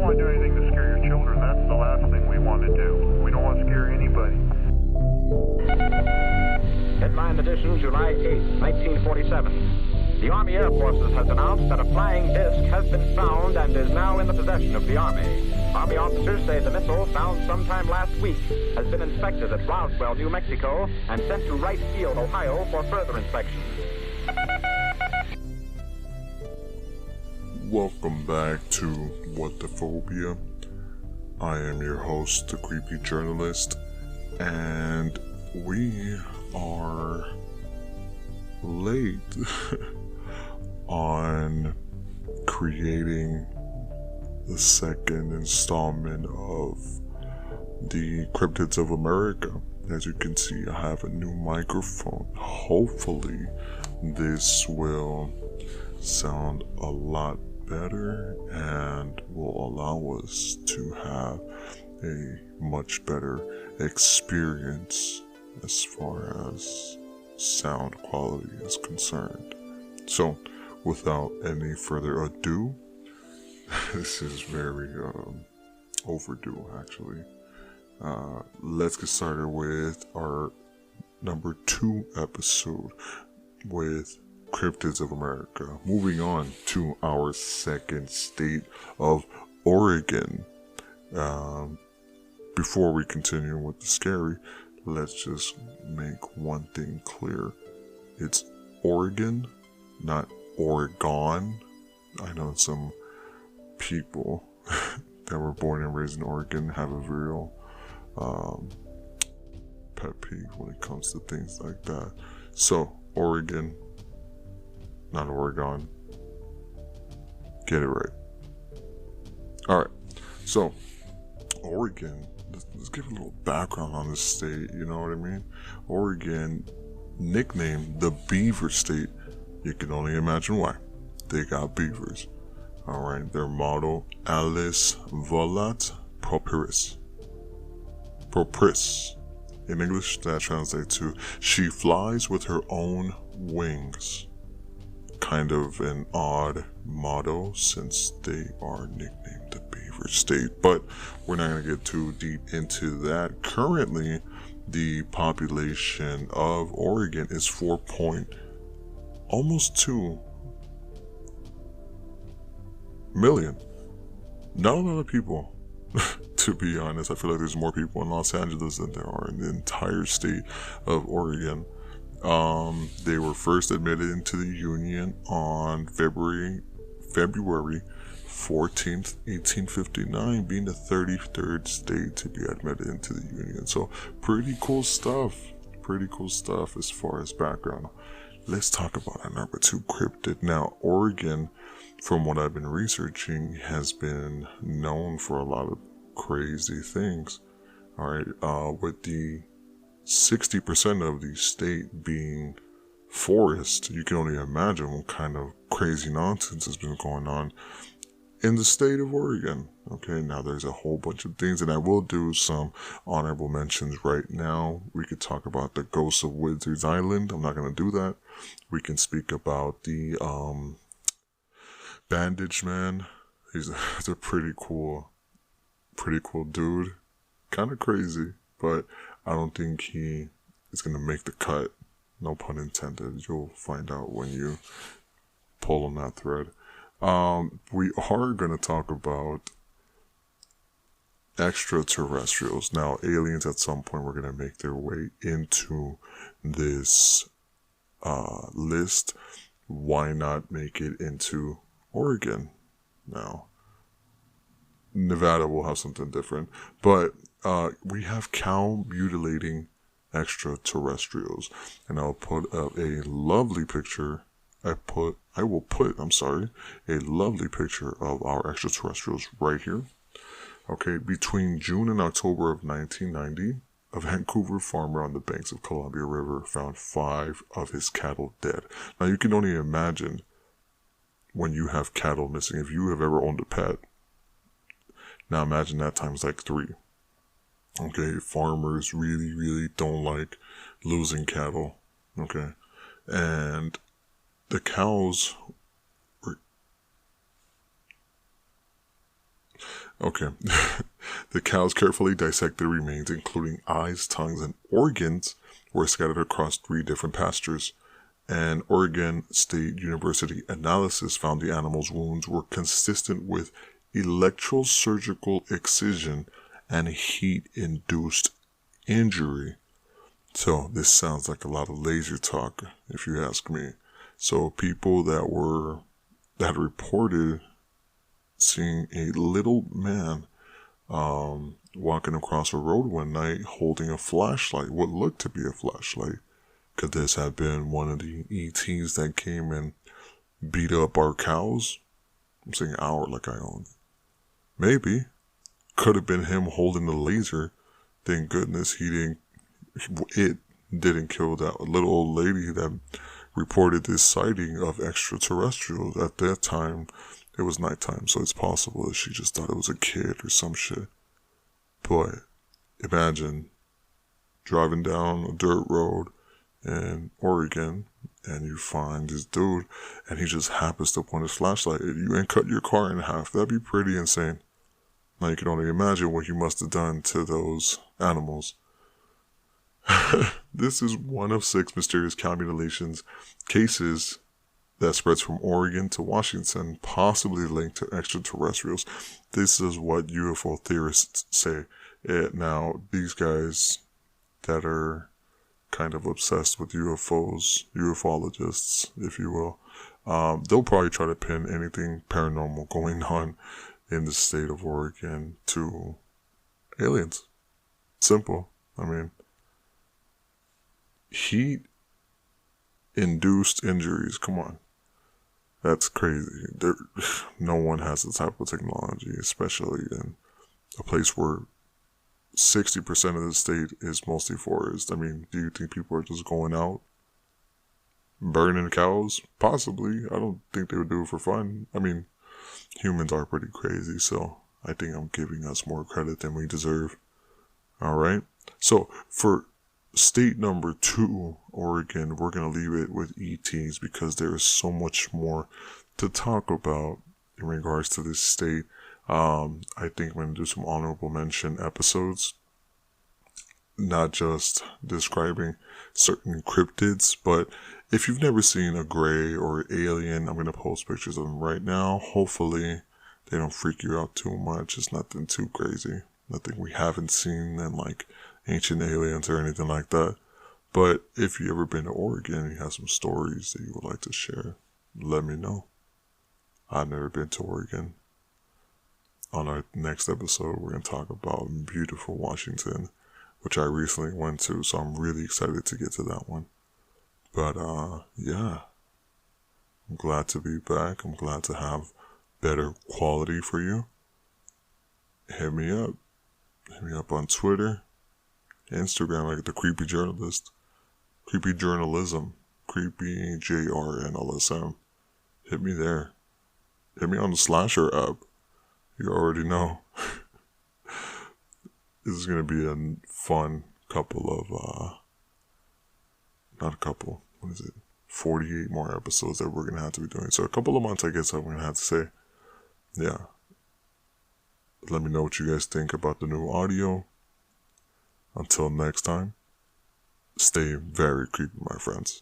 want to do anything to scare your children. That's the last thing we want to do. We don't want to scare anybody. Headline edition, July 8, 1947. The Army Air Forces has announced that a flying disc has been found and is now in the possession of the Army. Army officers say the missile, found sometime last week, has been inspected at Roswell, New Mexico, and sent to Wright Field, Ohio, for further inspection. Welcome back to What the Phobia. I am your host, the Creepy Journalist, and we are late on creating the second installment of the Cryptids of America. As you can see, I have a new microphone. Hopefully this will sound a lot better and will allow us to have a much better experience as far as sound quality is concerned. So, without any further ado, this is very overdue actually. Let's get started with our number 2 episode with Cryptids of America. Moving on to our second state of Oregon. Before we continue with the scary, let's just make one thing clear. It's Oregon, not Oregon. I know some people that were born and raised in Oregon have a real pet peeve when it comes to things like that. So, Oregon, not Oregon. Get it right. Alright, so Oregon, let's give a little background on this state, you know what I mean? Oregon, nicknamed the Beaver State. You can only imagine why. They got beavers. Alright, their motto, Alice Volat Propris. Propris. In English, that translates to, she flies with her own wings. Kind of an odd motto since they are nicknamed the Beaver State, but we're not going to get too deep into that. Currently, the population of Oregon is 4.2 million. Not a lot of people, to be honest. I feel like there's more people in Los Angeles than there are in the entire state of Oregon. They were first admitted into the Union on February 14th, 1859, being the 33rd state to be admitted into the Union. So pretty cool stuff as far as background. Let's talk about our number 2 cryptid. Now, Oregon, from what I've been researching, has been known for a lot of crazy things. Alright, with the 60% of the state being forest, you can only imagine what kind of crazy nonsense has been going on in the state of Oregon. Okay, now there's a whole bunch of things, and I will do some honorable mentions right now. We could talk about the ghosts of Wizards Island. I'm not going to do that. We can speak about the Bandage Man. He's a pretty cool dude. Kind of crazy, but I don't think he is going to make the cut. No pun intended. You'll find out when you pull on that thread. We are going to talk about extraterrestrials. Now, aliens at some point were going to make their way into this list. Why not make it into Oregon? Now, Nevada will have something different, but we have cow mutilating extraterrestrials, and I'll put up a lovely picture. I will put a lovely picture of our extraterrestrials right here. Okay, between June and October of 1990, a Vancouver farmer on the banks of Columbia River found 5 of his cattle dead. Now, you can only imagine when you have cattle missing, if you have ever owned a pet. Now imagine that times like 3. Okay, farmers really, really don't like losing cattle. Okay, and the cows were Okay. The cows carefully dissected remains, including eyes, tongues, and organs, were scattered across 3 different pastures. An Oregon State University analysis found the animals' wounds were consistent with electrosurgical excision and heat-induced injury. So this sounds like a lot of laser talk, if you ask me. So people that reported seeing a little man walking across a road one night holding a flashlight, what looked to be a flashlight. Could this have been one of the ETs that came and beat up our cows? I'm saying our like I own. Maybe. Could have been him holding the laser. Thank goodness it didn't kill that little old lady that reported this sighting of extraterrestrials. At that time, it was nighttime, so it's possible that she just thought it was a kid or some shit. But imagine driving down a dirt road in Oregon and you find this dude and he just happens to point his flashlight at you and cut your car in half. That'd be pretty insane. Now you can only imagine what he must have done to those animals. This is one of 6 mysterious cow mutilations cases that spreads from Oregon to Washington, possibly linked to extraterrestrials. This is what UFO theorists say. Now, these guys that are kind of obsessed with UFOs, ufologists, if you will, they'll probably try to pin anything paranormal going on in the state of Oregon to aliens. Simple. I mean, heat-induced injuries, come on. That's crazy. No one has the type of technology, especially in a place where 60% of the state is mostly forest. I mean, do you think people are just going out burning cows? Possibly. I don't think they would do it for fun. I mean, humans are pretty crazy, so I think I'm giving us more credit than we deserve. Alright? So, for state number 2, Oregon, we're going to leave it with ETs because there is so much more to talk about in regards to this state. I think I'm going to do some honorable mention episodes, not just describing certain cryptids, but if you've never seen a gray or alien, I'm going to post pictures of them right now. Hopefully they don't freak you out too much. It's nothing too crazy. Nothing we haven't seen in like ancient aliens or anything like that. But if you've ever been to Oregon and you have some stories that you would like to share, let me know. I've never been to Oregon. On our next episode, we're going to talk about beautiful Washington, which I recently went to, so I'm really excited to get to that one. But, yeah. I'm glad to be back. I'm glad to have better quality for you. Hit me up. Hit me up on Twitter, Instagram, like the Creepy Journalist. Creepy Journalism. Creepy JRNLSM. Hit me there. Hit me on the Slasher app. You already know. This is going to be a fun couple of, not a couple, what is it? 48 more episodes that we're going to have to be doing. So a couple of months, I guess I'm going to have to say. Yeah. Let me know what you guys think about the new audio. Until next time, stay very creepy, my friends.